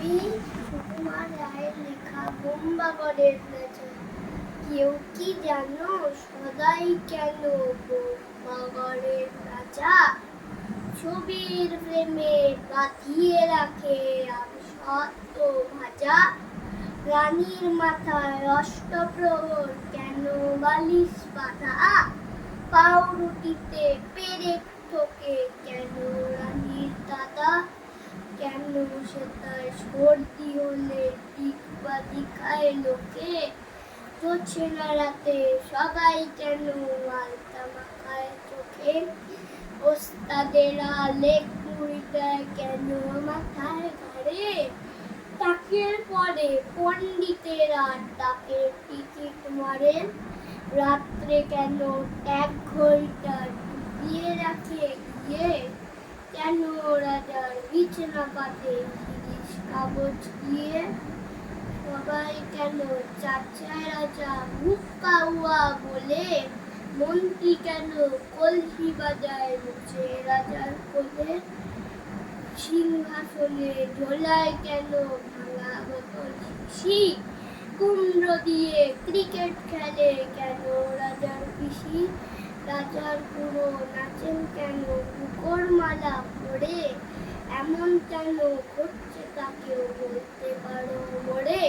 কবি সুকুমার রায়ের লেখা বোম্বাগড়ের নেচা। কেউ কি জানো সদাই কেন বোম্বাগড়ের রাজা? ছবির ফ্রেমে বাঁধিয়ে রাখে আমসত্ত্ব ভাজা। রানীর মাথায় অষ্টপ্রহর কেন বালিশ বাঁধা? পাউরুটিতে পেরেক ঠোকে কেন রানীর দাদা? কেন সেটায় সর্দি হলে টিকবাজি খায় লোকে? জোছনা রাতে সবাই কেন আলতা মাখায় চোখে? ওস্তাদেরা লেক মুড়ি দেয় কেন মাথায় ঘাড়ে? তাকের পরে পণ্ডিতেরা ডাকের টিকিট মারে। রাত্রে কেন এক ঘড়িটা ডুবিয়ে রাখে গিয়ে? কেন রাজার বিছানা পাতে শিরিষ কাগজ দিয়ে? সবাই কেন চাচায় রাজা হুক্কা হুয়া বলে? মন্ত্রী কেন কলসি বাজায় বসে রাজার কোলে? সিংহাসনে ঝোলায় কেন ভাঙা বোতল শিশি? কুমড়ো দিয়ে ক্রিকেট খেলে কেন রাজার পিসি? রাজার বুড়ো নাচেন কেন বুকোর মালা পরে? এমন কেন ঘটছে তা কেউ বলতে পারো মোরে?